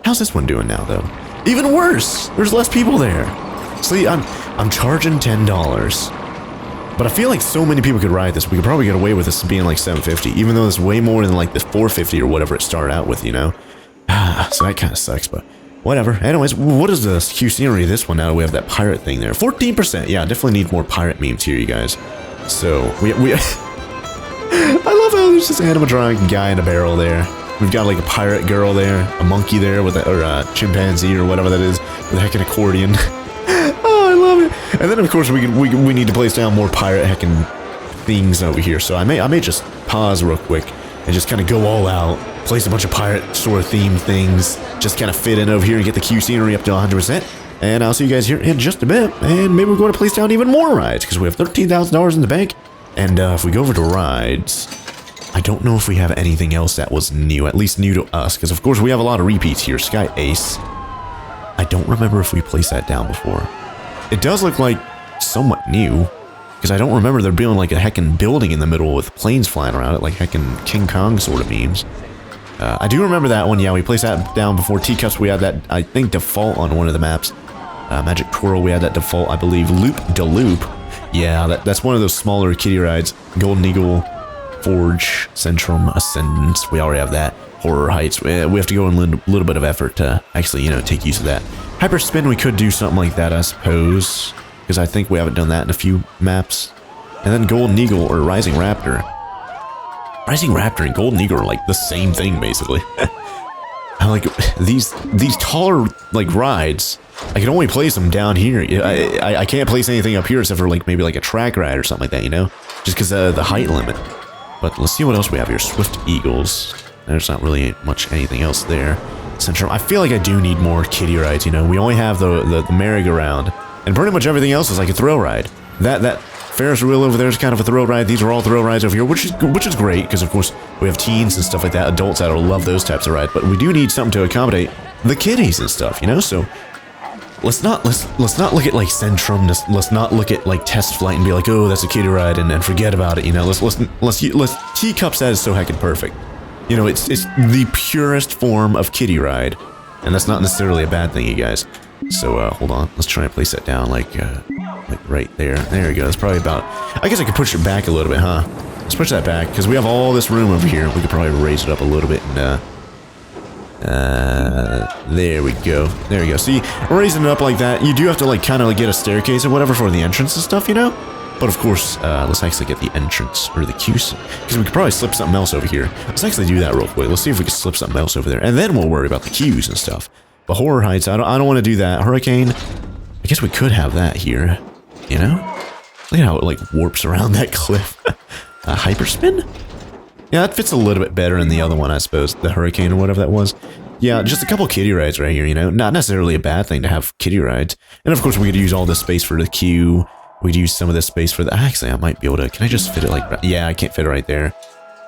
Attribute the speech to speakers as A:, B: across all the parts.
A: How's this one doing now, though? Even worse! There's less people there. See, I'm charging $10. But I feel like so many people could ride this. We could probably get away with this being like $750, even though it's way more than like the $450 or whatever it started out with, you know? So that kind of sucks, but whatever. Anyways, what is the Q scenery of this one now that we have that pirate thing there? 14%. Yeah, definitely need more pirate memes here, you guys. So, we I love how there's this animatronic guy in a barrel there. We've got like a pirate girl there, a monkey there, with or a chimpanzee or whatever that is, with a heckin' accordion. Oh, I love it. And then of course we need to place down more pirate heckin' things over here. So I may just pause real quick and just kind of go all out, place a bunch of pirate sort of themed things, just kind of fit in over here and get the Q scenery up to 100%. And I'll see you guys here in just a bit. And maybe we're going to place down even more rides because we have $13,000 in the bank. And if we go over to rides, I don't know if we have anything else that was new, at least new to us, because of course we have a lot of repeats here. Sky Ace. I don't remember if we placed that down before. It does look like somewhat new, because I don't remember there being like a heckin' building in the middle with planes flying around it, like heckin' King Kong sort of memes. I do remember that one. Yeah, we placed that down before. Teacups, we had that, I think, default on one of the maps. Magic Twirl, we had that default, I believe. Loop de Loop. Yeah, that's one of those smaller kiddie rides. Golden Eagle, Forge, Centrum, Ascendance. We already have that. Horror Heights. We have to go in a little bit of effort to actually, you know, take use of that. Hyperspin, we could do something like that, I suppose, because I think we haven't done that in a few maps. And then Golden Eagle or Rising Raptor. Rising Raptor and Golden Eagle are like the same thing, basically. I like these taller like rides. I can only place them down here. I can't place anything up here except for like maybe like a track ride or something like that, you know, just because of the height limit. But let's see what else we have here. Swift Eagles. There's not really much anything else there. Centrum. I feel like I do need more kiddie rides, you know. We only have the merry-go-round, and pretty much everything else is like a thrill ride. That Ferris wheel over there is kind of a thrill ride. These are all thrill rides over here, which is great because of course we have teens and stuff like that, adults that'll love those types of rides. But we do need something to accommodate the kiddies and stuff, you know. So let's not look at like Centrum. Let's not look at like Test Flight and be like, oh, that's a kiddie ride, and forget about it, you know. Let's Teacups. That is so heckin' perfect. You know, it's the purest form of kiddie ride, and that's not necessarily a bad thing, you guys. So hold on, let's try and place that down like right there. There we go. That's probably about. I guess I could push it back a little bit, huh? Let's push that back because we have all this room over here. We could probably raise it up a little bit and there we go. There we go. See, raising it up like that, you do have to like kind of like get a staircase or whatever for the entrance and stuff, you know. But of course, let's actually get the entrance or the queues, because we could probably slip something else over here. Let's actually do that real quick. Let's see if we can slip something else over there, and then we'll worry about the queues and stuff. But Horror Heights, I don't want to do that. Hurricane, I guess we could have that here, you know? Look at how it like warps around that cliff. Hyperspin? Yeah, that fits a little bit better than the other one, I suppose. The Hurricane or whatever that was. Yeah, just a couple kiddie rides right here, you know? Not necessarily a bad thing to have kiddie rides. And of course, we could use all this space for the queue. We'd use some of this space for the... Actually, I might be able to... Can I just fit it like... Yeah, I can't fit it right there.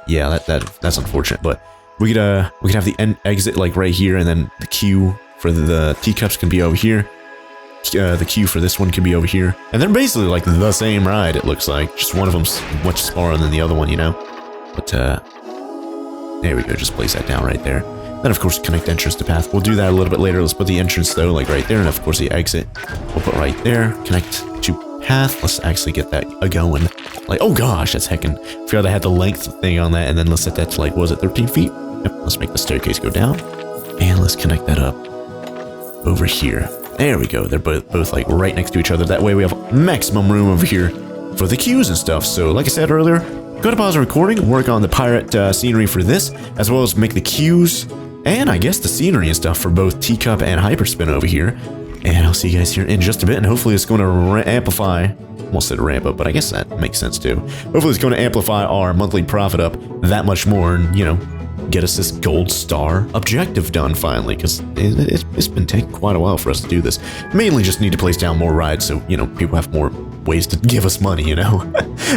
A: Yeah, that's unfortunate, but we could have the exit like right here, and then the queue for the teacups can be over here. The queue for this one can be over here. And they're basically like the same ride, it looks like. Just one of them's much smaller than the other one, you know? But, there we go. Just place that down right there. Then, of course, connect entrance to path. We'll do that a little bit later. Let's put the entrance, though, like right there. And, of course, the exit. We'll put right there. Connect to path. Let's actually get that going. Like, oh gosh, that's heckin'. Forgot I had the length thing on that. And then let's set that to, like, what was it, 13 feet? Yep, let's make the staircase go down. And let's connect that up over here. There we go. They're both like, right next to each other. That way we have maximum room over here for the queues and stuff. So, like I said earlier, go to pause the recording, work on the pirate scenery for this, as well as make the queues and I guess the scenery and stuff for both Teacup and Hyperspin over here. And I'll see you guys here in just a bit, and hopefully it's going to amplify, almost said ramp up, but I guess that makes sense too. Hopefully it's going to amplify our monthly profit up that much more and, you know, get us this gold star objective done finally, because it's been taking quite a while for us to do this. Mainly just need to place down more rides so, you know, people have more ways to give us money, you know?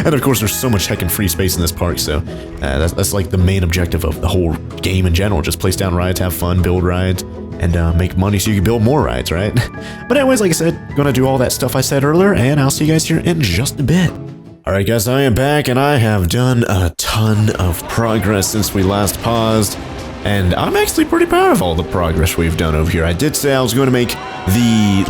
A: And of course, there's so much heckin' free space in this park, so that's like the main objective of the whole game in general. Just place down rides, have fun, build rides, and make money so you can build more rides, right? But anyways, like I said, gonna do all that stuff I said earlier, and I'll see you guys here in just a bit. Alright guys, I am back, and I have done a ton of progress since we last paused. And I'm actually pretty proud of all the progress we've done over here. I did say I was going to make the,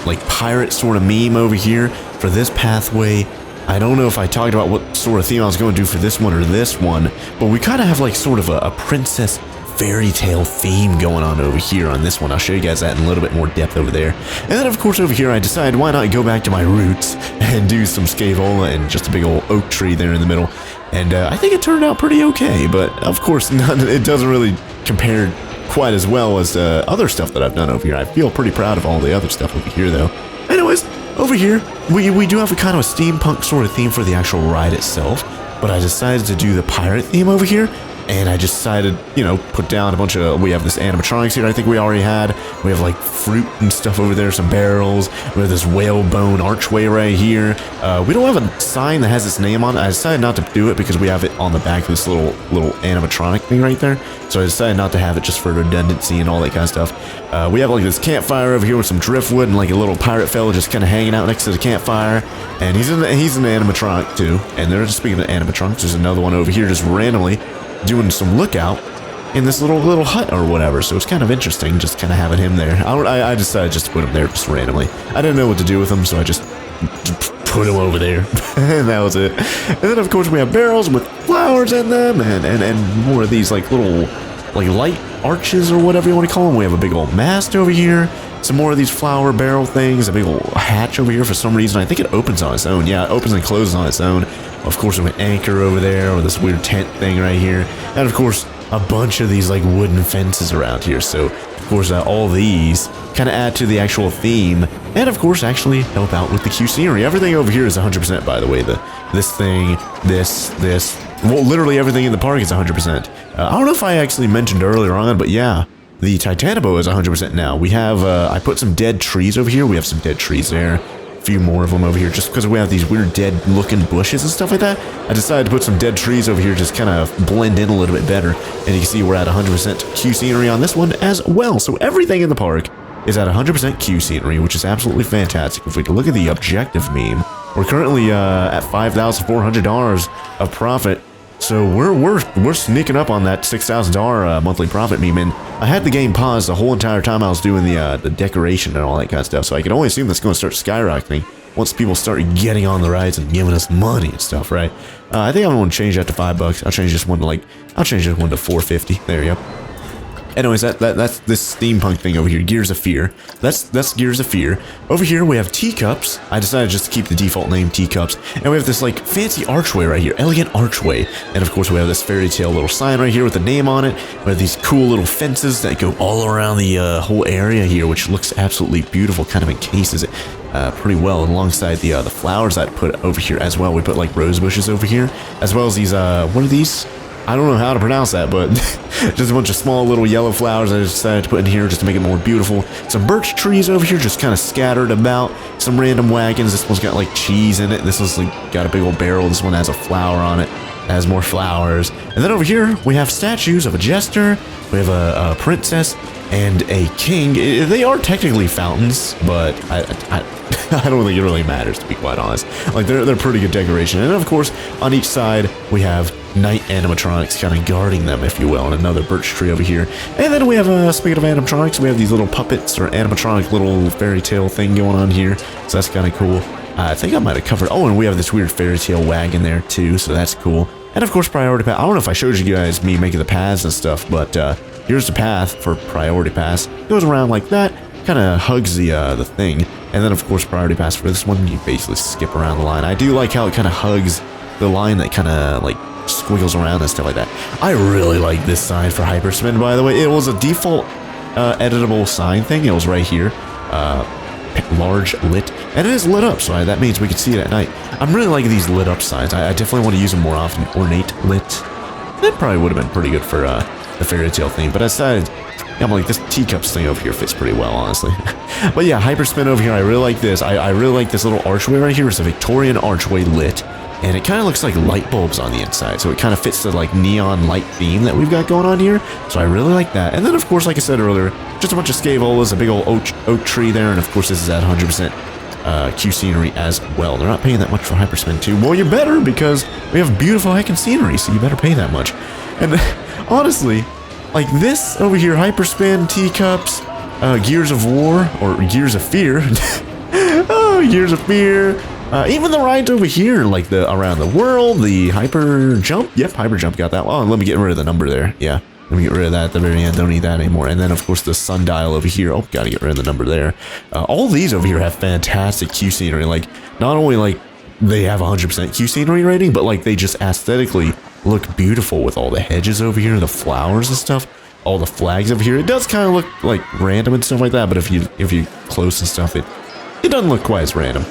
A: like pirate sort of meme over here for this pathway. I don't know if I talked about what sort of theme I was going to do for this one or this one, but we kind of have like sort of a princess fairy tale theme going on over here on this one. I'll show you guys that in a little bit more depth over there. And then of course over here I decided why not go back to my roots and do some scaevola and just a big old oak tree there in the middle. And I think it turned out pretty okay, but of course it doesn't really compare quite as well as other stuff that I've done over here. I feel pretty proud of all the other stuff over here though. Anyways, over here we do have a kind of a steampunk sort of theme for the actual ride itself, but I decided to do the pirate theme over here. And I decided, you know, put down a bunch of, we have this animatronics here I think we already had. We have like fruit and stuff over there, some barrels. We have this whalebone archway right here. We don't have a sign that has its name on it. I decided not to do it because we have it on the back of this little animatronic thing right there. So I decided not to have it just for redundancy and all that kind of stuff. We have like this campfire over here with some driftwood and like a little pirate fella just kind of hanging out next to the campfire. And he's an animatronic too. And they're just speaking of animatronics, there's another one over here just randomly doing some lookout in this little hut or whatever, so it's kind of interesting just kind of having him there. I decided just to put him there just randomly. I didn't know what to do with him, so I just put him over there. And that was it. And then of course we have barrels with flowers in them and more of these like little like light arches or whatever you want to call them. We have a big old mast over here. Some more of these flower barrel things, a big old hatch over here for some reason. I think it opens on its own. Yeah, it opens and closes on its own. Of course, we have an anchor over there, or this weird tent thing right here. And of course, a bunch of these like wooden fences around here. So, of course, all these kind of add to the actual theme. And of course, actually help out with the cute scenery. Everything over here is 100%, by the way. This thing, this. Well, literally everything in the park is 100%. I don't know if I actually mentioned earlier on, but yeah. The Titanoboa is 100% now. We have, I put some dead trees over here. We have some dead trees there. A few more of them over here just because we have these weird dead looking bushes and stuff like that. I decided to put some dead trees over here just kind of blend in a little bit better. And you can see we're at 100% Q scenery on this one as well. So everything in the park is at 100% Q scenery, which is absolutely fantastic. If we look at the objective meme, we're currently at $5,400 of profit. So we're sneaking up on that $6,000 monthly profit meme, and I had the game paused the whole entire time I was doing the decoration and all that kind of stuff. So I can only assume that's going to start skyrocketing once people start getting on the rides and giving us money and stuff, right? I think I'm going to change that to $5. I'll change this one to $4.50. There you go. Anyways, that's this steampunk thing over here, Gears of Fear. That's Gears of Fear. Over here we have teacups. I decided just to keep the default name teacups. And we have this like fancy archway right here, elegant archway. And of course we have this fairy tale little sign right here with the name on it. We have these cool little fences that go all around the whole area here, which looks absolutely beautiful, kind of encases it pretty well alongside the flowers that I put over here as well. We put like rose bushes over here, as well as these, what are these? I don't know how to pronounce that, but just a bunch of small little yellow flowers I just decided to put in here just to make it more beautiful. Some birch trees over here just kind of scattered about. Some random wagons. This one's got like cheese in it. This one's like got a big old barrel. This one has a flower on it. It has more flowers. And then over here, we have statues of a jester. We have a princess and a king. They are technically fountains, but I don't think it really matters, to be quite honest. Like, they're pretty good decoration. And of course, on each side, we have night animatronics kind of guarding them, if you will, and another birch tree over here. And then we have, speaking of animatronics, we have these little puppets or animatronic little fairy tale thing going on here. So that's kind of cool. I think I might have covered. Oh, and we have this weird fairy tale wagon there too, so that's cool. And of course, priority pass. I don't know if I showed you guys me making the paths and stuff, but here's the path for priority pass. It goes around like that, kind of hugs the thing. And then of course, priority pass for this one, you basically skip around the line. I do like how it kind of hugs the line that kind of like squiggles around and stuff like that. I really like this sign for HYPERSPIN, by the way. It was a default editable sign thing. It was right here. Large lit, and it is lit up, so that means we can see it at night. I'm really liking these lit up signs. I definitely want to use them more often. Ornate lit. That probably would have been pretty good for the fairy tale theme, but I decided, I'm like, this teacups thing over here fits pretty well, honestly. But yeah, HYPERSPIN over here, I really like this. I really like this little archway right here. It's a Victorian archway lit, and it kind of looks like light bulbs on the inside, so it kind of fits the like neon light theme that we've got going on here. So I really like that. And then of course, like I said earlier, just a bunch of scaevolas, a big old oak tree there, and of course this is at 100% Q scenery as well. They're not paying that much for HYPERSPIN too. Well, you better, because we have beautiful heckin' scenery, so you better pay that much. And honestly, Like this over here, Hyperspin, Teacups, Gears of War, or Gears of Fear. Oh, Gears of Fear. Even the rides over here, like the Around the World, the Hyper Jump. Yep, Hyper Jump got that one. Oh, let me get rid of the number there. Yeah, let me get rid of that at the very end. Don't need that anymore. And then, of course, the sundial over here. Oh, gotta get rid of the number there. All these over here have fantastic Q scenery. Like, not only like they have 100% Q scenery rating, but like they just aesthetically look beautiful with all the hedges over here, the flowers and stuff. All the flags over here. It does kind of look like random and stuff like that, but if you close and stuff, it doesn't look quite as random.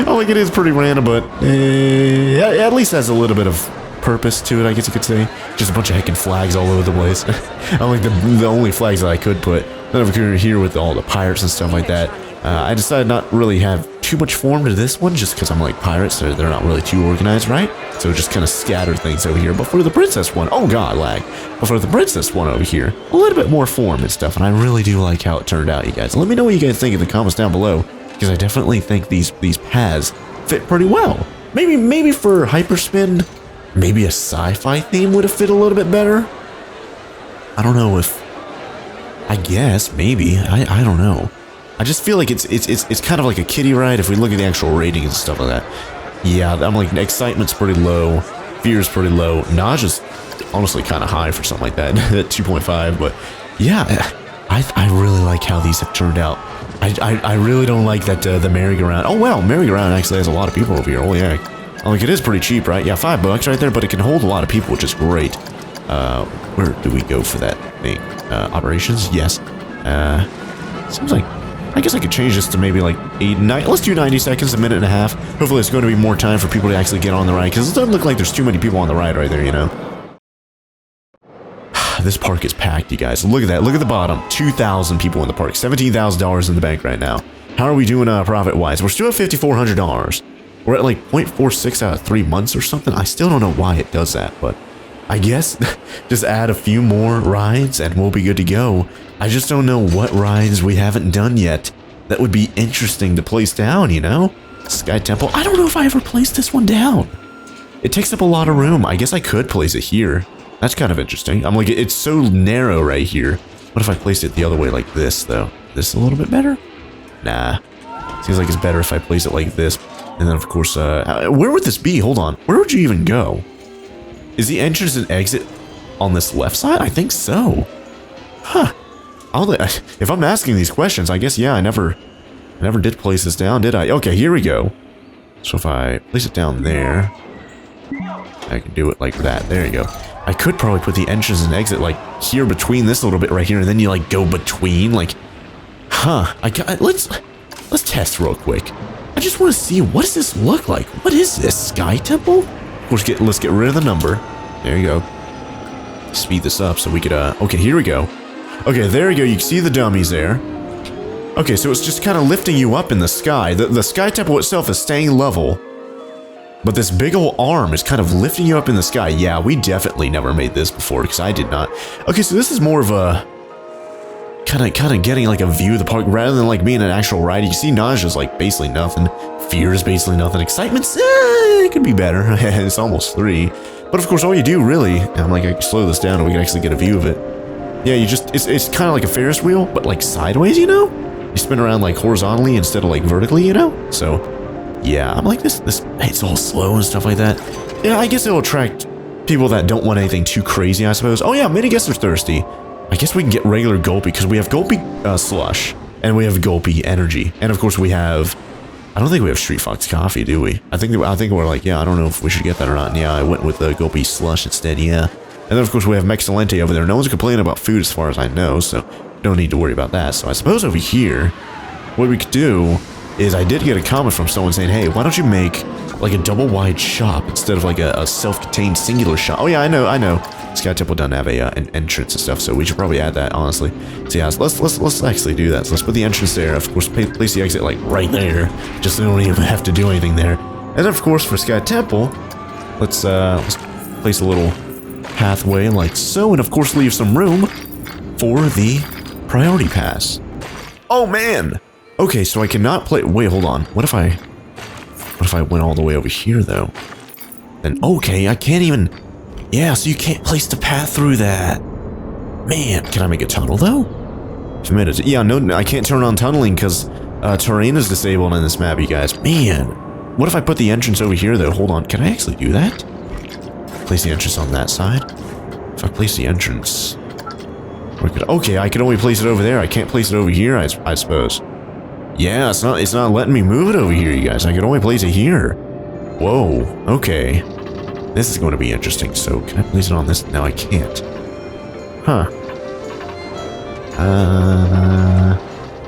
A: Oh, like it is pretty random, but at least has a little bit of purpose to it, I guess you could say. Just a bunch of heckin' flags all over the place. I like the only flags that I could put. Then over here with all the pirates and stuff like that. I decided not really have too much form to this one, just because I'm like pirates, so they're not really too organized, right? So just kind of scatter things over here. But for the princess one, oh god, lag. But for the princess one over here, a little bit more form and stuff, and I really do like how it turned out, you guys. Let me know what you guys think in the comments down below, because I definitely think these paths fit pretty well. Maybe for Hyperspin, maybe a sci-fi theme would have fit a little bit better. I don't know if, I guess maybe I don't know. I just feel like it's kind of like a kiddie ride if we look at the actual ratings and stuff like that. Yeah, I'm like, excitement's pretty low, fear's pretty low, nausea's honestly kind of high for something like that, at 2.5, but yeah, I really like how these have turned out. I really don't like that the merry-go-round. Oh wow, merry-go-round actually has a lot of people over here. Oh yeah, like it is pretty cheap, right? Yeah, $5 right there, but it can hold a lot of people, which is great. Where do we go for that thing? Operations? Yes. Seems like, I guess I could change this to maybe like 9. Let's do 90 seconds, a minute and a half. Hopefully it's going to be more time for people to actually get on the ride, because it doesn't look like there's too many people on the ride right there, you know? This park is packed, you guys. Look at that. Look at the bottom. 2,000 people in the park. $17,000 in the bank right now. How are we doing profit-wise? We're still at $5,400. We're at like 0.46 out of 3 months or something. I still don't know why it does that, but I guess just add a few more rides and we'll be good to go. I just don't know what rides we haven't done yet that would be interesting to place down, you know? Sky Temple. I don't know if I ever placed this one down. It takes up a lot of room. I guess I could place it here. That's kind of interesting. I'm like, it's so narrow right here. What if I placed it the other way like this, though? This a little bit better? Nah. Seems like it's better if I place it like this. And then, of course, where would this be? Hold on. Where would you even go? Is the entrance and exit on this left side? I think so. Huh. If I'm asking these questions, I guess, yeah, I never did place this down, did I? Okay, here we go. So if I place it down there, I can do it like that. There you go. I could probably put the entrance and exit like here between this little bit right here, and then you like go between, like, huh? Let's test real quick. I just want to see, what does this look like? What is this, Sky Temple? Let's get rid of the number. There you go. Speed this up so we could okay, here we go. Okay, there you go. You can see the dummies there. Okay, so it's just kind of lifting you up in the sky. The Sky Temple itself is staying level, but this big old arm is kind of lifting you up in the sky. Yeah, we definitely never made this before, because I did not. Okay, so this is more of a kind of getting like a view of the park rather than like being an actual ride. You see nausea's like basically nothing. Fear is basically nothing. Excitement's, it could be better. It's almost 3. But of course, all you do really, and I'm like, I can slow this down and we can actually get a view of it. Yeah, you just, it's kind of like a Ferris wheel, but like sideways, you know? You spin around like horizontally instead of like vertically, you know? So, yeah, I'm like this, it's all slow and stuff like that. Yeah, I guess it'll attract people that don't want anything too crazy, I suppose. Oh yeah, many guests are thirsty. I guess we can get regular Gulpy, because we have Gulpy Slush, and we have Gulpy Energy. And of course we have, I don't think we have Street Fox Coffee, do we? I think we're like, yeah, I don't know if we should get that or not. And yeah, I went with the Gulpy Slush instead, yeah. And then of course we have Mexcellente over there. No one's complaining about food as far as I know, so don't need to worry about that. So I suppose over here, what we could do is, I did get a comment from someone saying, hey, why don't you make like a double wide shop instead of like a self-contained singular shop? Oh yeah, I know. Sky Temple doesn't have an entrance and stuff, so we should probably add that, honestly. So yeah, let's actually do that. So let's put the entrance there. Of course, place the exit like right there, just so we don't even have to do anything there. And then of course for Sky Temple, let's place a little pathway like so, and of course leave some room for the priority pass. Oh man. Okay, so I cannot play. Wait, hold on. What if I went all the way over here though? Then okay, I can't even. Yeah, so you can't place the path through that. Man, can I make a tunnel though? Committed. Yeah, no, I can't turn on tunneling because terrain is disabled in this map, you guys. Man, what if I put the entrance over here though? Hold on, can I actually do that? Place the entrance on that side. If I place the entrance, okay, I can only place it over there. I can't place it over here, I suppose. Yeah, it's not letting me move it over here, you guys. I can only place it here. Whoa, okay. This is going to be interesting. So, can I place it on this? No, I can't. Huh.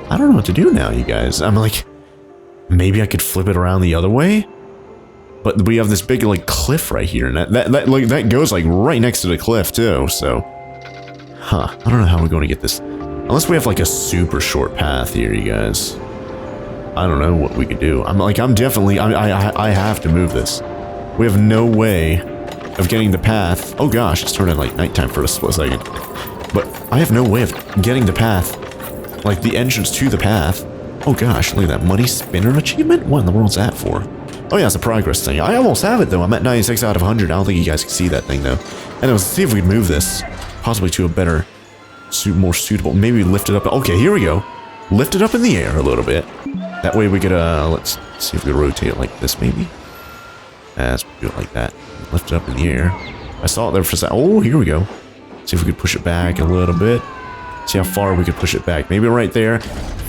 A: I don't know what to do now, you guys. I'm like, maybe I could flip it around the other way? But we have this big, like, cliff right here, and that goes, like, right next to the cliff, too, so... Huh, I don't know how we're going to get this... Unless we have, like, a super short path here, you guys. I don't know what we could do. I have to move this. We have no way of getting the path... Oh gosh, it's turning, like, nighttime for a split second. But I have no way of getting the path, like, the entrance to the path. Oh gosh, look at that money spinner achievement? What in the world's that for? Oh yeah, it's a progress thing. I almost have it though. I'm at 96 out of 100. I don't think you guys can see that thing though. Anyways, let's see if we can move this, possibly to a better, more suitable. Maybe lift it up. Okay, here we go. Lift it up in the air a little bit. That way we could, let's see if we can rotate it like this maybe. Let's do it like that. Lift it up in the air. I saw it there for a second. Oh, here we go. See if we could push it back a little bit. See how far we could push it back. Maybe right there.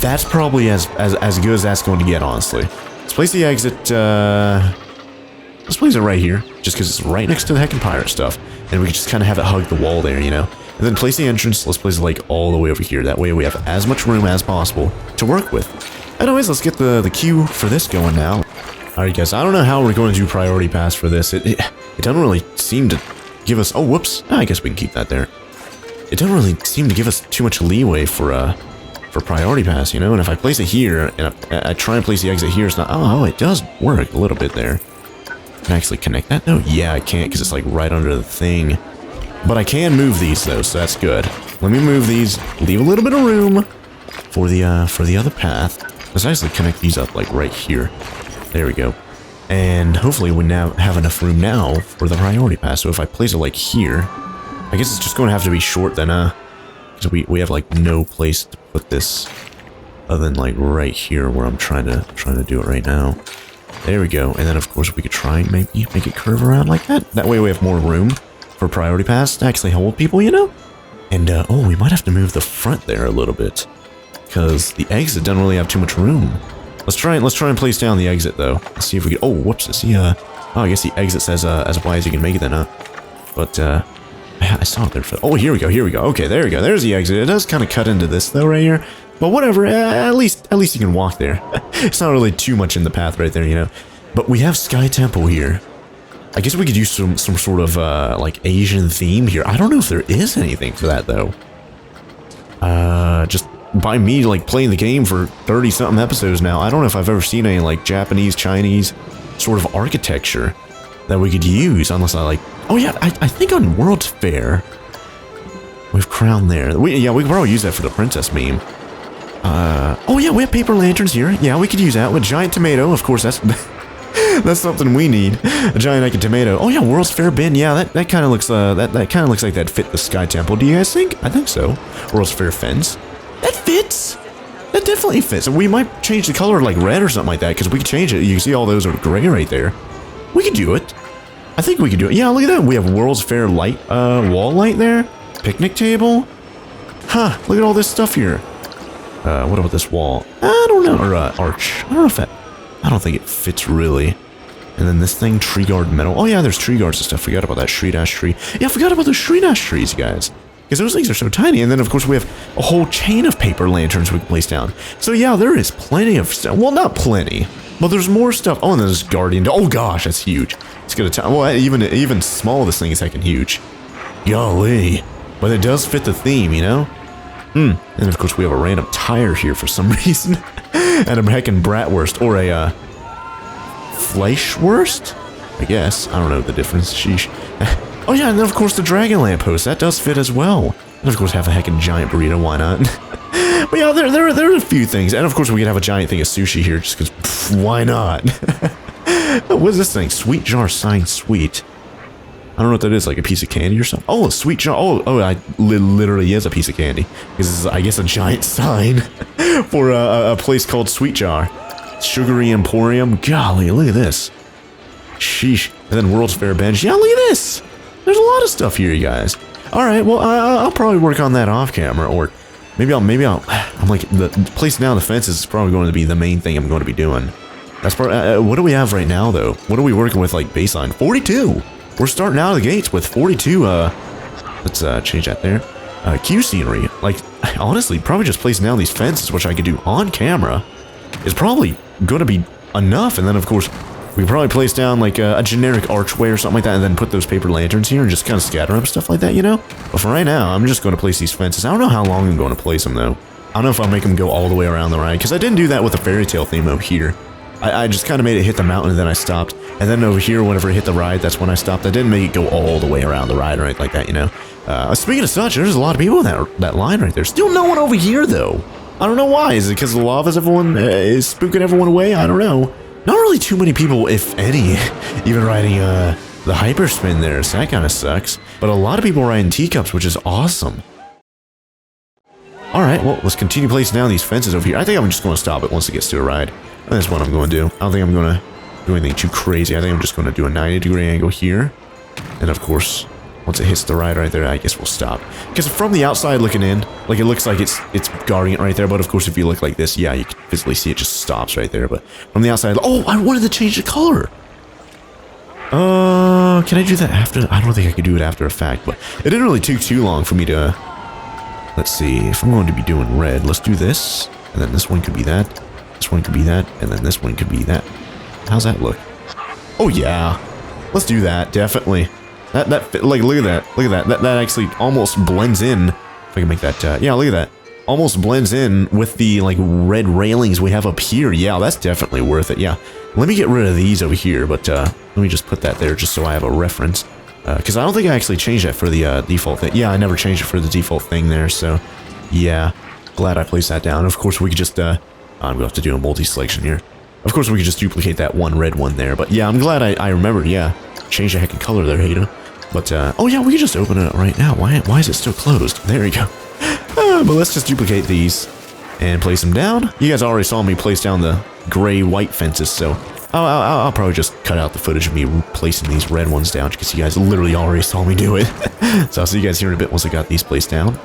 A: That's probably as good as that's going to get, honestly. Let's place the exit, let's place it right here, just because it's right next to the heckin' pirate stuff, and we can just kind of have it hug the wall there, you know? And then place the entrance, let's place it, like, all the way over here. That way we have as much room as possible to work with. Anyways, let's get the queue for this going now. Alright, guys, I don't know how we're going to do priority pass for this. It doesn't really seem to give us... Oh, whoops. I guess we can keep that there. It doesn't really seem to give us too much leeway for priority pass, you know? And if I place it here, and I try and place the exit here, it's not... Oh, it does work a little bit there. Can I actually connect that? No, yeah, I can't, because it's, like, right under the thing. But I can move these, though, so that's good. Let me move these, leave a little bit of room for the other path. Let's actually connect these up, like, right here. There we go. And hopefully we now have enough room now for the priority pass. So if I place it, like, here, I guess it's just going to have to be short then, because we have, like, no place to put this other than, like, right here where I'm trying to do it right now. There we go. And then, of course, we could try and maybe make it curve around like that. That way we have more room for priority pass to actually hold people, you know? And, oh, we might have to move the front there a little bit, because the exit doesn't really have too much room. Let's try and place down the exit, though. Let's see if we can... Oh, whoops. Let's see, oh, I guess the exit says, as wide as you can make it then, huh? But, I saw it there for... Oh, here we go, here we go. Okay, there we go. There's the exit. It does kind of cut into this, though, right here. But whatever, at least you can walk there. It's not really too much in the path right there, you know. But we have Sky Temple here. I guess we could use some sort of, like, Asian theme here. I don't know if there is anything for that, though. Just by me, like, playing the game for 30-something episodes now, I don't know if I've ever seen any, like, Japanese, Chinese sort of architecture that we could use, unless I, like... Oh, yeah, I think on World's Fair, we've crowned there. Yeah, we could probably use that for the princess meme. Oh, yeah, we have paper lanterns here. Yeah, we could use that with giant tomato. Of course, that's... That's something we need. A giant egg and tomato. Oh yeah, World's Fair bin. Yeah, that kind of looks that kind of looks like that fit the Sky Temple. Do you guys think? I think so. World's Fair fence. That fits. That definitely fits. We might change the color like red or something like that, because we can change it. You can see all those are gray right there. We could do it. I think we could do it. Yeah, look at that. We have World's Fair light, wall light there. Picnic table. Huh. Look at all this stuff here. What about this wall? I don't know. Or arch. I don't know if that. I don't think it fits really. And then this thing, tree guard metal. Oh yeah, there's tree guards and stuff. Forgot about that Shree Dash tree. Yeah, I forgot about the Shree Dash trees, guys. Because those things are so tiny. And then, of course, we have a whole chain of paper lanterns we can place down. So yeah, there is plenty of stuff. Well, not plenty, but there's more stuff. Oh, and there's Guardian. Oh gosh, that's huge. It's gonna tell. Well, even small, this thing is heckin' huge. Golly. But it does fit the theme, you know? And of course, we have a random tire here for some reason. And a heckin' bratwurst, or a, Fleischwurst? I guess. I don't know the difference. Sheesh. Oh yeah, and then of course the dragon lamppost. That does fit as well. And of course have a heckin' giant burrito. Why not? But yeah, there are a few things. And of course we could have a giant thing of sushi here, just because, why not? What is this thing? Sweet jar signed sweet. don't know what that is, like a piece of candy or something. Oh, a sweet jar. Oh, it literally is a piece of candy. This is, I guess, a giant sign for a place called Sweet Jar. Sugary Emporium. Golly, look at this. Sheesh. And then World's Fair bench. Yeah, look at this. There's a lot of stuff here, you guys. All right, well, I'll probably work on that off camera, or maybe I'm like, the place down the fences is probably going to be the main thing I'm going to be doing. That's probably, what do we have right now, though? What are we working with, like, baseline? 42! We're starting out of the gates with 42, let's, change that there. Q scenery. Like, honestly, probably just placing down these fences, which I could do on camera, is probably going to be enough, and then, of course, we probably place down, like, a generic archway or something like that, and then put those paper lanterns here and just kind of scatter up stuff like that, you know? But for right now, I'm just going to place these fences. I don't know how long I'm going to place them, though. I don't know if I'll make them go all the way around the ride, because I didn't do that with the fairy tale theme over here. I just kind of made it hit the mountain, and then I stopped. And then over here, whenever it hit the ride, that's when I stopped. I didn't make it go all the way around the ride or anything like that, you know? Speaking of such, there's a lot of people in that line right there. Still no one over here, though. I don't know why. Is it because the lava's everyone is spooking everyone away? I don't know. Not really too many people, if any, even riding the HYPERSPIN there, so that kind of sucks. But a lot of people riding TEACUPS, which is awesome. Alright, well, let's continue placing down these fences over here. I think I'm just going to stop it once it gets to a ride. That's what I'm going to do. I don't think I'm going to do anything too crazy. I think I'm just going to do a 90-degree angle here. And of course, once it hits the ride right there, I guess we'll stop. Because from the outside looking in, like, it looks like it's guarding it right there. But of course, if you look like this, yeah, you can physically see it just stops right there. But from the outside, oh, I wanted to change the color. Can I do that after? I don't think I could do it after a fact, but it didn't really take too long for me to... Let's see, if I'm going to be doing red, let's do this. And then this one could be that. This one could be that. And then this one could be that. How's that look? Oh, yeah. Let's do that, definitely. Like, look at that. Look at that. That actually almost blends in. If I can make that, yeah, look at that. Almost blends in with the, like, red railings we have up here. Yeah, that's definitely worth it, yeah. Let me get rid of these over here, but, let me just put that there just so I have a reference. Because I don't think I actually changed that for the, default thing. Yeah, I never changed it for the default thing there, so, yeah. Glad I placed that down. Of course, we could just, I'm going to have to do a multi-selection here. Of course, we could just duplicate that one red one there, but yeah, I'm glad I remembered, yeah. Change the heckin' color there, Hayden. But, oh yeah, we can just open it up right now. Why is it still closed? There we go. But let's just duplicate these and place them down. You guys already saw me place down the gray-white fences, so I'll probably just cut out the footage of me placing these red ones down because you guys literally already saw me do it. So I'll see you guys here in a bit once I got these placed down.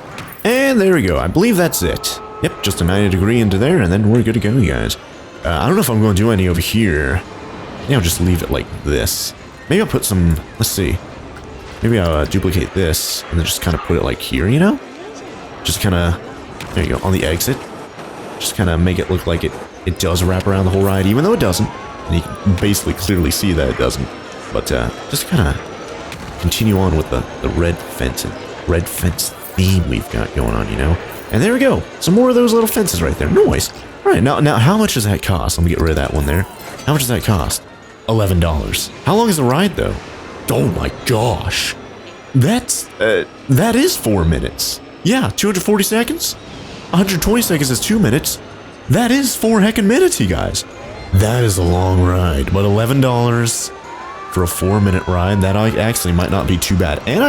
A: And there we go. I believe that's it. Yep, just a 90-degree into there, and then we're good to go, you guys. I don't know if I'm going to do any over here. Maybe I'll just leave it like this. Maybe I'll put some, let's see. Maybe I'll duplicate this and then just kind of put it like here, you know? Just kind of, there you go, on the exit. Just kind of make it look like it does wrap around the whole ride, even though it doesn't. And you can basically clearly see that it doesn't. But just kind of continue on with the red fence and red fence theme we've got going on, you know? And there we go. Some more of those little fences right there. Nice. All right, now how much does that cost? Let me get rid of that one there. How much does that cost? $11. How long is the ride, though? Oh my gosh. That is 4 minutes. Yeah, 240 seconds? 120 seconds is 2 minutes. That is 4 heckin' minutes, you guys. That is a long ride, but $11 for a 4-minute ride, that actually might not be too bad. And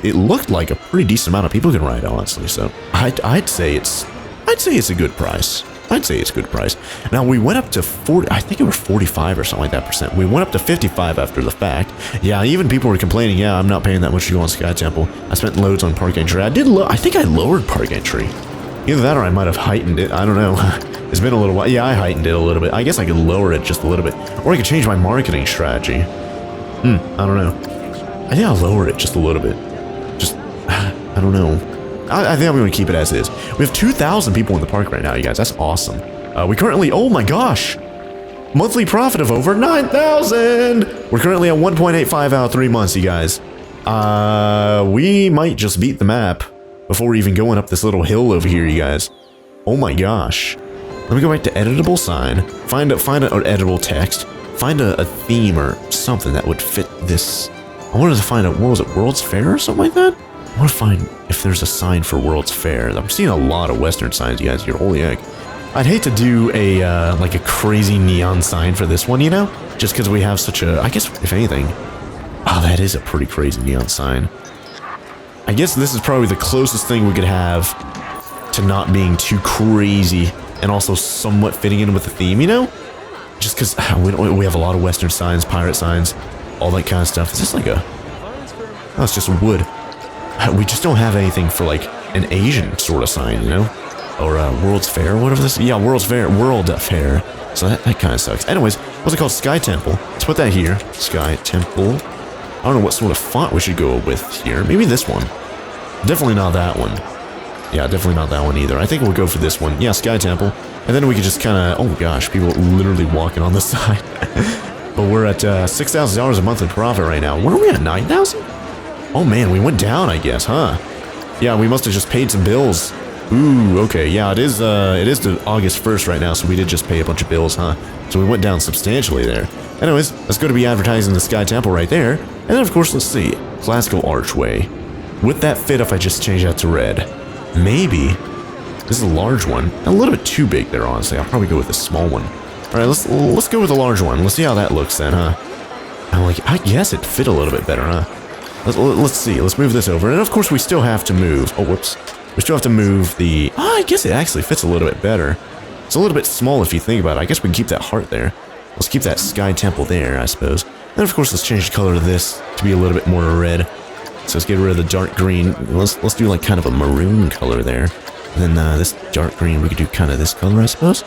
A: it looked like a pretty decent amount of people can ride, honestly, so I'd say it's a good price. I'd say it's a good price. Now, we went up to 40, I think it was 45 or something like that percent. We went up to 55 after the fact. Yeah, even people were complaining, yeah, I'm not paying that much to go on Sky Temple. I spent loads on park entry. I think I lowered park entry. Either that or I might have heightened it. I don't know. It's been a little while. Yeah, I heightened it a little bit. I guess I could lower it just a little bit. Or I could change my marketing strategy. I don't know. I think I'll lower it just a little bit. Just, I don't know. I think I'm going to keep it as is. We have 2,000 people in the park right now, you guys. That's awesome. We currently, oh my gosh, monthly profit of over 9,000. We're currently at 1.85 out of 3 months, you guys. We might just beat the map before even going up this little hill over here, you guys. Oh my gosh. Let me go back to editable sign. Find an editable text. Find a theme or something that would fit this. I wanted to find a, what was it, World's Fair or something like that? I want to find if there's a sign for World's Fair. I'm seeing a lot of Western signs, you guys here. Holy heck. I'd hate to do a, like a crazy neon sign for this one, you know? Just because we have such a, I guess, if anything. Oh, that is a pretty crazy neon sign. I guess this is probably the closest thing we could have to not being too crazy and also somewhat fitting in with the theme, you know? Just because we have a lot of Western signs, pirate signs, all that kind of stuff. Is this like a... Oh, it's just wood. We just don't have anything for like an Asian sort of sign, you know? Or World's Fair, whatever this is. Yeah, World Fair. So that kind of sucks. Anyways, what's it called? Sky Temple. Let's put that here. Sky Temple. I don't know what sort of font we should go with here. Maybe this one. Definitely not that one. Yeah, definitely not that one either. I think we'll go for this one. Yeah, Sky Temple. And then we could just kind of... Oh gosh, people literally walking on the side. But we're at $6,000 a monthly profit right now. Where are we at? 9,000? Oh man, we went down, I guess, huh? Yeah, we must have just paid some bills. Ooh, okay, yeah, it is the August 1st right now, so we did just pay a bunch of bills, huh? So we went down substantially there. Anyways, let's go to be advertising the Sky Temple right there. And then, of course, let's see. Classical Archway. Would that fit if I just change that to red? Maybe. This is a large one. A little bit too big there, honestly. I'll probably go with a small one. Alright, let's go with a large one. Let's see how that looks then, huh? I guess it fit a little bit better, huh? Let's see. Let's move this over. And, of course, we still have to move... Oh, whoops. We still have to move the... Oh, I guess it actually fits a little bit better. It's a little bit small if you think about it. I guess we can keep that heart there. Let's keep that Sky Temple there, I suppose. And of course, let's change the color of this to be a little bit more red. So let's get rid of the dark green. Let's do like kind of a maroon color there. And then this dark green, we could do kind of this color, I suppose.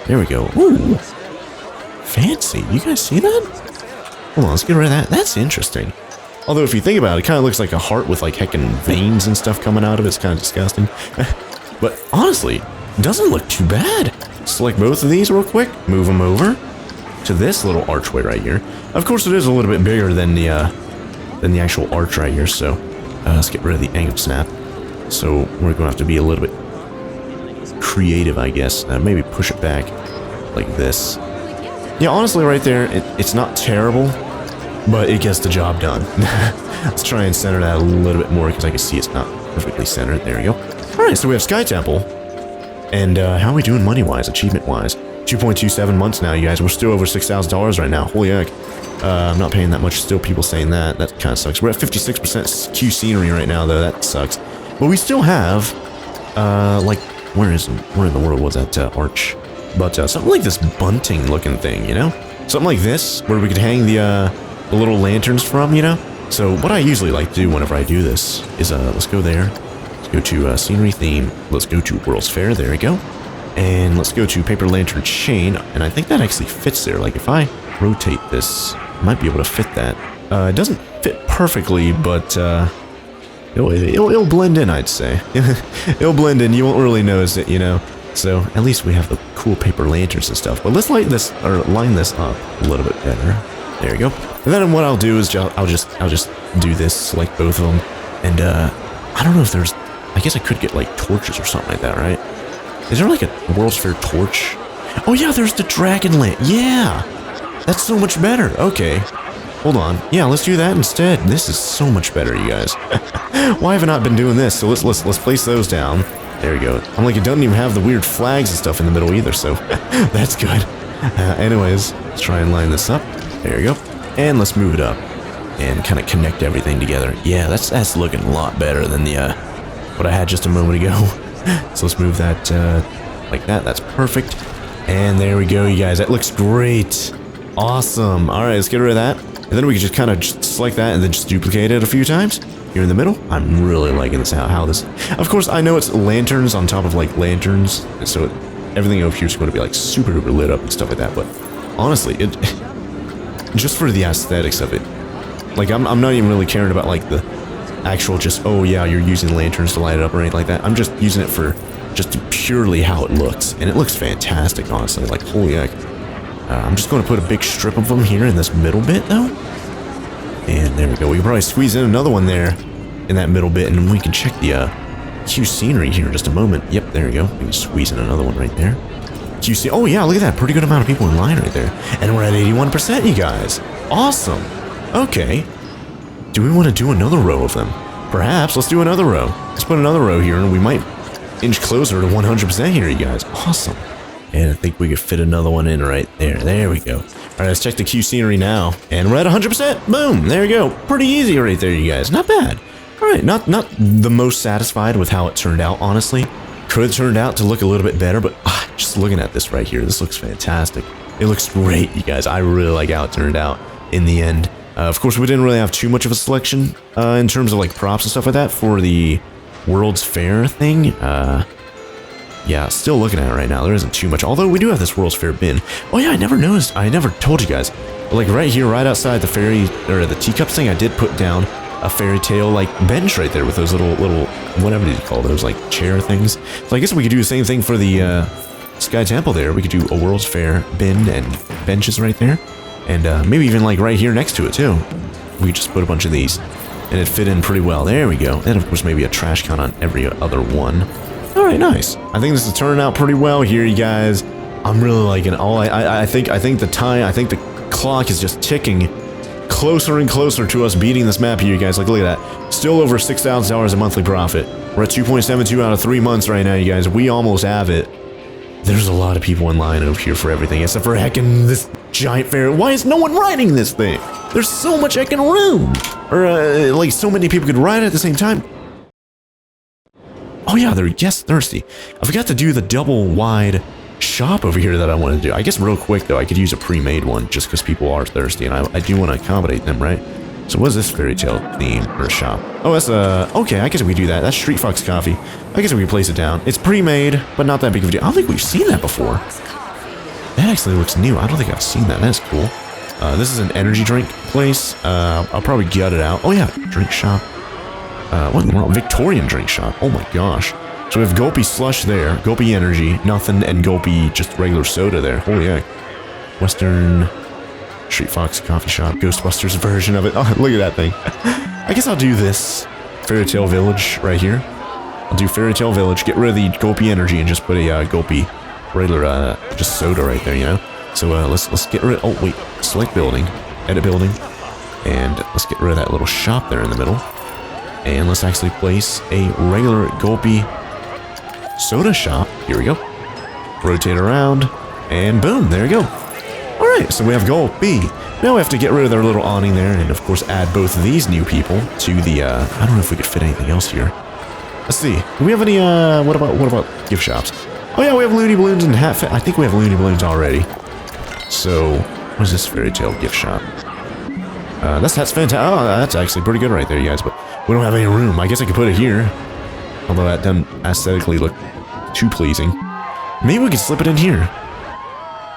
A: There we go. Ooh. Fancy. You guys see that? Hold on, let's get rid of that. That's interesting. Although if you think about it, it kind of looks like a heart with like heckin' veins and stuff coming out of it. It's kind of disgusting. But honestly, it doesn't look too bad. Select both of these real quick. Move them over to this little archway right here. Of course, it is a little bit bigger than the actual arch right here. So let's get rid of the angle snap. So we're going to have to be a little bit creative, I guess. Maybe push it back like this. Yeah, honestly, right there, it's not terrible. But it gets the job done. Let's try and center that a little bit more because I can see it's not perfectly centered. There we go. Alright, so we have Sky Temple. And how are we doing money-wise, achievement-wise? 2.27 months now, you guys. We're still over $6,000 right now. Holy heck. I'm not paying that much. Still people saying that. That kind of sucks. We're at 56% Q scenery right now, though. That sucks. But we still have, like, where in the world was that arch? But something like this bunting-looking thing, you know? Something like this, where we could hang the little lanterns from, you know? So what I usually like to do whenever I do this is, let's go there. Let's go to scenery theme. Let's go to World's Fair. There we go. And let's go to paper lantern chain. And I think that actually fits there. Like if I rotate this, I might be able to fit that. It doesn't fit perfectly, but it'll blend in, I'd say. It'll blend in. You won't really notice it, you know? So at least we have the cool paper lanterns and stuff. But let's line this up a little bit better. There we go. And then what I'll do is I'll just do this, select both of them, and I don't know if there's. I guess I could get like torches or something like that, right? Is there like a World's Fair torch? Oh yeah, there's the dragon lamp. Yeah, that's so much better. Okay, hold on. Yeah, let's do that instead. This is so much better, you guys. Why have I not been doing this? So let's place those down. There we go. I'm like, it doesn't even have the weird flags and stuff in the middle either, so that's good. Anyways, let's try and line this up. There we go. And let's move it up and kind of connect everything together. Yeah, that's looking a lot better than the what I had just a moment ago. So let's move that like that. That's perfect. And there we go, you guys. That looks great. Awesome. All right, let's get rid of that. And then we can just kind of select that and then just duplicate it a few times. Here in the middle. I'm really liking this, how this... Of course, I know it's lanterns on top of, like, lanterns. So everything over here is going to be, like, super duper lit up and stuff like that. But honestly, it... just for the aesthetics of it. Like, I'm not even really caring about, like, the actual just, oh, yeah, you're using lanterns to light it up or anything like that. I'm just using it for just purely how it looks. And it looks fantastic, honestly. Like, holy heck. I'm just going to put a big strip of them here in this middle bit, though. And there we go. We can probably squeeze in another one there in that middle bit, and we can check the Q scenery here in just a moment. Yep, there we go. We can squeeze in another one right there. QC. Oh yeah, look at that. Pretty good amount of people in line right there. And we're at 81%, you guys. Awesome. Okay. Do we want to do another row of them? Perhaps. Let's do another row. Let's put another row here, and we might inch closer to 100% here, you guys. Awesome. And I think we could fit another one in right there. There we go. All right, let's check the Q scenery now. And we're at 100%. Boom, there you go. Pretty easy right there, you guys. Not bad. All right, not the most satisfied with how it turned out, honestly. Could have turned out to look a little bit better, but just looking at this right here, this looks fantastic. It looks great, you guys. I really like how it turned out in the end. Of course, we didn't really have too much of a selection in terms of like props and stuff like that for the World's Fair thing. Yeah, still looking at it right now. There isn't too much, although we do have this World's Fair bin. Oh yeah, I never noticed. I never told you guys. But like right here, right outside the fairy or the teacups thing, I did put down a fairy tale like bench right there with those little whatever you call those, like chair things. So I guess we could do the same thing for the Sky Temple there. We could do a World's Fair bin and benches right there. And maybe even like right here next to it too. We could just put a bunch of these and it fit in pretty well. There we go. And of course maybe a trash can on every other one. All right, nice. I think this is turning out pretty well here, you guys. I'm really liking it. I think the clock is just ticking closer and closer to us beating this map here, you guys. Like, look at that. Still over $6,000 a monthly profit. We're at 2.72 out of 3 months right now, you guys. We almost have it. There's a lot of people in line over here for everything, except for heckin' this giant fair. Why is no one riding this thing? There's so much heckin' room. Or, like, so many people could ride it at the same time. Oh yeah, they're thirsty. I forgot to do the double wide shop over here that I want to do. I guess real quick though, I could use a pre-made one just because people are thirsty and I do want to accommodate them, right? So what is this fairy tale theme or shop? Oh, that's okay, I guess we do that. That's Street Fox Coffee. I guess we can place it down. It's pre-made, but not that big of a deal. I don't think we've seen that before. That actually looks new. I don't think I've seen that. That's cool. This is an energy drink place. I'll probably gut it out. Oh yeah, drink shop. What in the world? Victorian drink shop. Oh my gosh. So we have Gulpy Slush there, Gulpy Energy, nothing, and Gulpy just regular soda there. Holy heck. Western Street Fox Coffee Shop, Ghostbusters version of it. Oh, look at that thing. I guess I'll do this. Fairy Tale Village right here. I'll do Fairy Tale Village, get rid of the Gulpy Energy, and just put a Gulpy regular just soda right there, you know? So let's get rid. Oh wait, select building, edit building, and let's get rid of that little shop there in the middle. And let's actually place a regular Gulpy soda shop. Here we go. Rotate around, and boom, there you go. Alright, so we have Gulpy. Now we have to get rid of their little awning there, and of course add both of these new people to the, I don't know if we could fit anything else here. Let's see. Do we have any, what about gift shops? Oh yeah, we have Looney Balloons and Hat Fit. I think we have Looney Balloons already. So, what is this fairy tale gift shop? That's fantastic. Oh, that's actually pretty good right there, you guys, but we don't have any room. I guess I could put it here. Although that doesn't aesthetically look too pleasing. Maybe we could slip it in here.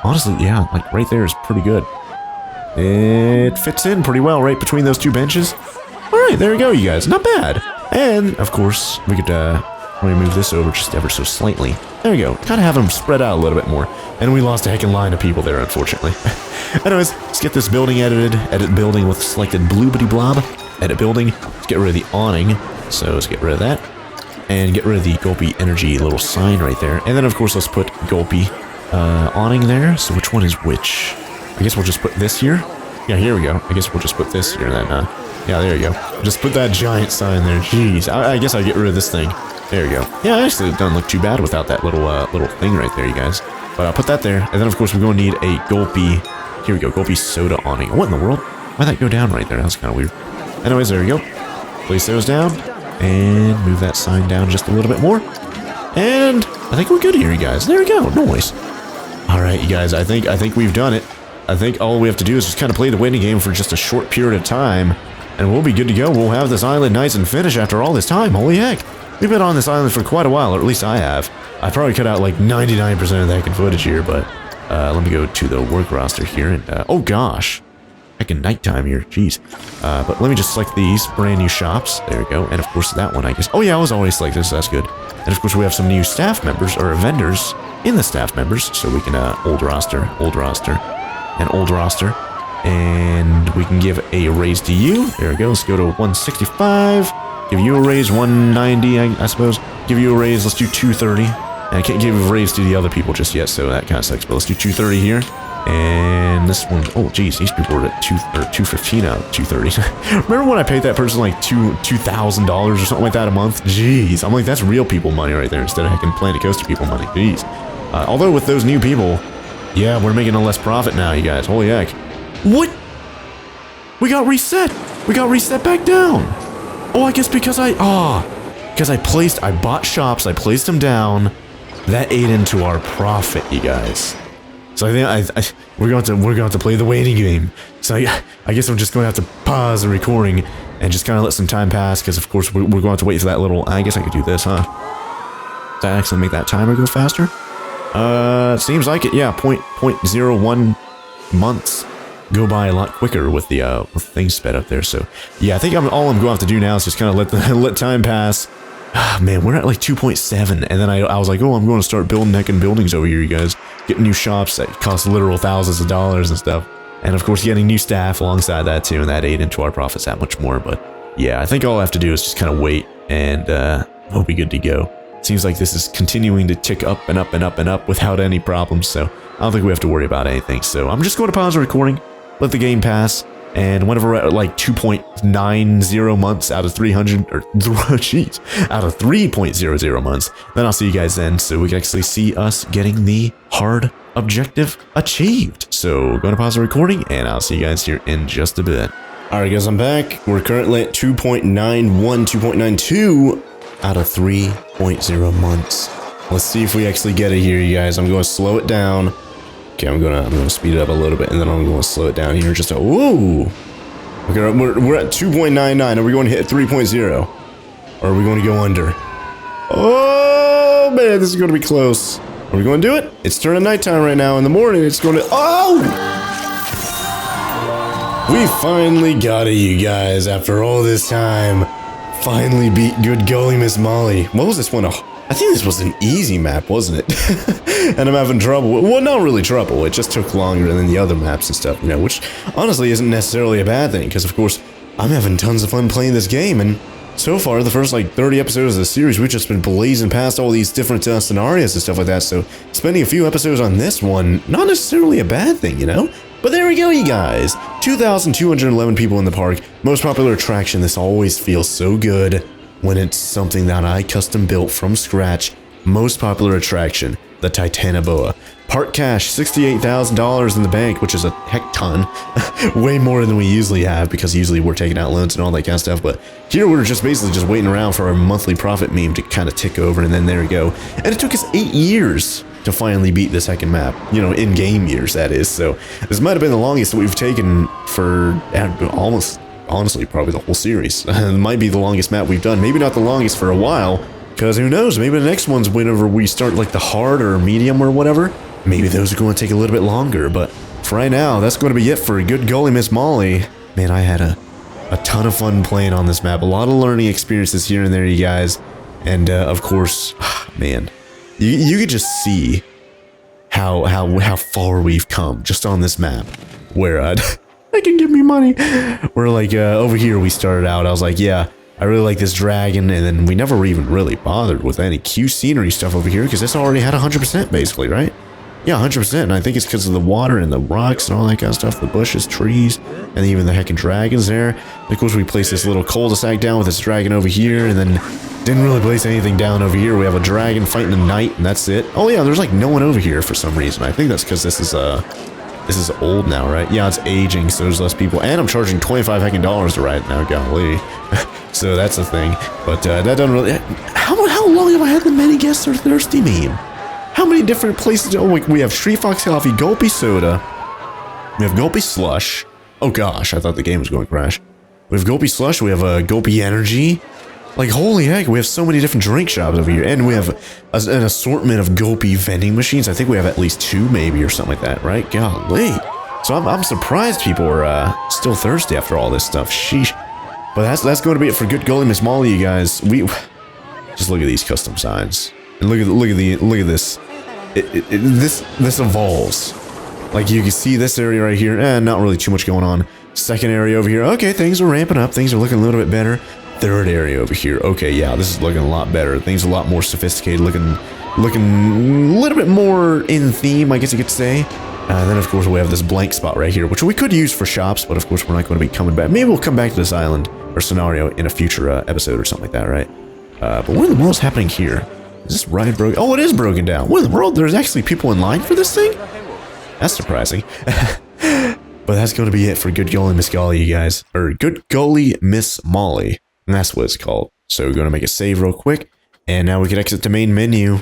A: Honestly, yeah, like right there is pretty good. It fits in pretty well right between those two benches. Alright, there you go, you guys. Not bad. And, of course, we could probably move this over just ever so slightly. There you go. Kind of have them spread out a little bit more. And we lost a heckin' line of people there, unfortunately. Anyways, let's get this building edited. Edit building with selected bloobity blob. Edit building. Let's get rid of the awning. So let's get rid of that. And get rid of the Gulpy Energy little sign right there. And then, of course, let's put Gulpy awning there. So which one is which? I guess we'll just put this here. Yeah, here we go. I guess we'll just put this here then. Yeah, there you go. Just put that giant sign there. Jeez, I guess I'll get rid of this thing. There you go. Yeah, actually, it doesn't look too bad without that little thing right there, you guys. But I'll put that there. And then, of course, we're going to need a Gulpy. Here we go. Gulpy soda awning. What in the world? Why'd that go down right there? That was kind of weird. Anyways, there we go. Place those down. And move that sign down just a little bit more. And I think we're good here, you guys. There we go. Noise. All right, you guys. I think we've done it. I think all we have to do is just kind of play the waiting game for just a short period of time. And we'll be good to go. We'll have this island nice and finished after all this time. Holy heck. We've been on this island for quite a while, or at least I have. I probably cut out like 99% of the heckin' footage here, but let me go to the work roster here. And oh gosh. Heckin' nighttime here. Jeez. But let me just select these brand new shops. There we go. And of course that one, I guess. Oh yeah, I was always like this. That's good. And of course we have some new staff members, or vendors in the staff members. So we can old roster, and old roster. And we can give a raise to you. There we go. Let's go to 165. Give you a raise, 190, I suppose. Give you a raise. Let's do 230. And I can't give a raise to the other people just yet, so that kind of sucks. But let's do 230 here. And this one, oh geez, these people were at 215 out of 230. Remember when I paid that person like $2,000 or something like that a month? Jeez, I'm like, that's real people money right there instead of heckin' Planet Coaster people money. Jeez. Although with those new people, Yeah, we're making a less profit now, you guys. Holy heck. What? We got reset. We got reset back down. Oh, I guess because I bought shops, I placed them down. That ate into our profit, you guys. So I think we're going to play the waiting game. So I guess I'm just going to have to pause the recording and just kind of let some time pass, because of course we're going to have to wait for that little. I guess I could do this, huh? Does that actually make that timer go faster? Seems like it. Yeah, 0.01 months go by a lot quicker with the with things sped up there. So yeah, I think all I'm going to have to do now is just kind of let time pass. Ah, man, we're at like 2.7, and then I was like, oh, I'm going to start building heckin' buildings over here, you guys. Getting new shops that cost literal thousands of dollars and stuff. And of course, getting new staff alongside that too, and that ate into our profits that much more. But yeah, I think all I have to do is just kind of wait, and we'll be good to go. Seems like this is continuing to tick up and up and up and up without any problems, so I don't think we have to worry about anything. So I'm just going to pause the recording, let the game pass, and whenever we're at like 2.90 months out of 300, or jeez, out of 3.00 months, then I'll see you guys then, so we can actually see us getting the hard objective achieved. So going to pause the recording, and I'll see you guys here in just a bit. Alright guys, I'm back. We're currently at 2.91, 2.92 out of 3.0 months. Let's see if we actually get it here, you guys. I'm going to slow it down. Okay, I'm gonna speed it up a little bit, and then I'm going to slow it down here just to. Whoa! Okay, we're at 2.99. Are we going to hit 3.0? Or are we going to go under? Oh man, this is going to be close. Are we going to do it? It's turning nighttime right now. In the morning, it's going to. Oh! We finally got it, you guys. After all this time. Finally beat good golly Miss Molly. What was this one? I think this was an easy map, wasn't it? And I'm having trouble. Well, not really trouble. It just took longer than the other maps and stuff, you know, which honestly isn't necessarily a bad thing, because of course I'm having tons of fun playing this game, and so far the first like 30 episodes of the series we've just been blazing past all these different scenarios and stuff like that. So spending a few episodes on this one, not necessarily a bad thing, you know. But there we go, you guys. 2,211 people in the park. Most popular attraction. This always feels so good when it's something that I custom built from scratch. Most popular attraction, the Titanoboa. Park cash, $68,000 in the bank, which is a heck ton. Way more than we usually have, because usually we're taking out loans and all that kind of stuff. But here we're just basically just waiting around for our monthly profit meme to kind of tick over, and then there we go. And it took us 8 years to finally beat this heckin' map, you know, in-game years, that is. So this might have been the longest that we've taken for almost, honestly, probably the whole series. It might be the longest map we've done. Maybe not the longest for a while, because who knows, maybe the next one's whenever we start like the hard or medium or whatever, maybe those are going to take a little bit longer. But for right now, that's going to be it for good golly Miss Molly. Man, I had a ton of fun playing on this map. A lot of learning experiences here and there, you guys. And of course, man, you could just see how far we've come just on this map, where I can give me money. We're like over here we started out, I was like, yeah, I really like this dragon, and then we never even really bothered with any cute scenery stuff over here, because this already had 100% basically, right? Yeah, 100%, and I think it's because of the water and the rocks and all that kind of stuff, the bushes, trees, and even the heckin' dragons there. And of course, we placed this little cul-de-sac down with this dragon over here, and then didn't really place anything down over here. We have a dragon fighting a knight, and that's it. Oh yeah, there's like no one over here for some reason. I think that's because this is old now, right? Yeah, it's aging, so there's less people, and I'm charging $25 heckin' to ride it now, golly. So that's the thing, but that doesn't really. How long have I had the many guests are thirsty meme? How many different places? Oh, we have Street Fox Coffee, Gulpy Soda. We have Gulpy Slush. Oh gosh, I thought the game was going to crash. We have Gulpy Slush. We have Gulpy Energy. Like, holy heck, we have so many different drink shops over here. And we have an assortment of Gulpy vending machines. I think we have at least 2 maybe or something like that, right? Golly. So I'm surprised people are still thirsty after all this stuff. Sheesh. But that's going to be it for good golly Miss Molly, you guys. We just look at these custom signs. And look at this. This evolves. Like, you can see this area right here, not really too much going on. Second area over here, okay, things are ramping up, things are looking a little bit better. Third area over here, okay, yeah, this is looking a lot better. Things are a lot more sophisticated, looking a little bit more in theme, I guess you could say. Then of course we have this blank spot right here, which we could use for shops, but of course we're not going to be coming back. Maybe we'll come back to this island or scenario in a future episode or something like that, right? But what in the world's happening here? Is this ride broken? Oh, it is broken down. What in the world? There's actually people in line for this thing? That's surprising. But that's going to be it for Good Golly Miss Golly, you guys. Or Good Golly Miss Molly. And that's what it's called. So we're going to make a save real quick. And now we can exit the main menu.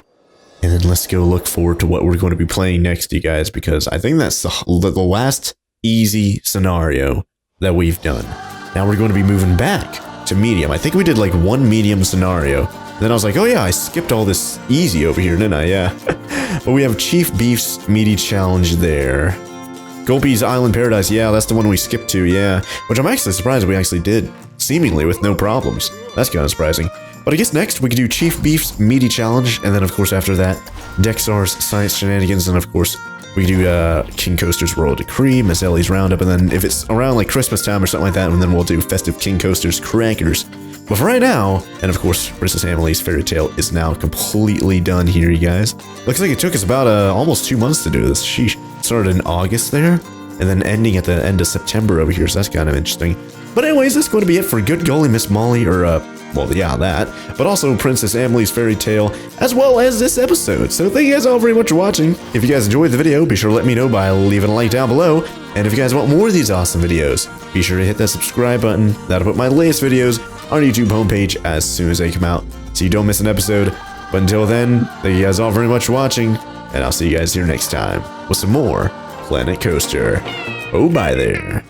A: And then let's go look forward to what we're going to be playing next, you guys. Because I think that's the last easy scenario that we've done. Now we're going to be moving back to medium. I think we did like one medium scenario. Then I was like, oh yeah, I skipped all this easy over here, didn't I? Yeah. But we have Chief Beef's Meaty Challenge there. Gulpy's Island Paradise, yeah, that's the one we skipped to, yeah. Which I'm actually surprised we actually did, seemingly with no problems. That's kind of surprising. But I guess next we could do Chief Beef's Meaty Challenge, and then of course after that, Dexar's Science Shenanigans, and of course we could do King Coaster's Royal Decree, Miss Ellie's Roundup, and then if it's around like Christmas time or something like that, and then we'll do Festive King Coaster's Crackers. But for right now, and of course, Princess Emily's Fairy Tale is now completely done here, you guys. Looks like it took us about almost 2 months to do this. Sheesh. Started in August there, and then ending at the end of September over here, so that's kind of interesting. But anyways, that's going to be it for Good Golly Miss Molly, or well, yeah, that, but also Princess Emily's Fairy Tale, as well as this episode. So thank you guys all very much for watching. If you guys enjoyed the video, be sure to let me know by leaving a like down below. And if you guys want more of these awesome videos, be sure to hit that subscribe button. That'll put my latest videos on our YouTube homepage as soon as they come out, so you don't miss an episode. But until then, thank you guys all very much for watching, and I'll see you guys here next time with some more Planet Coaster. Oh, bye there.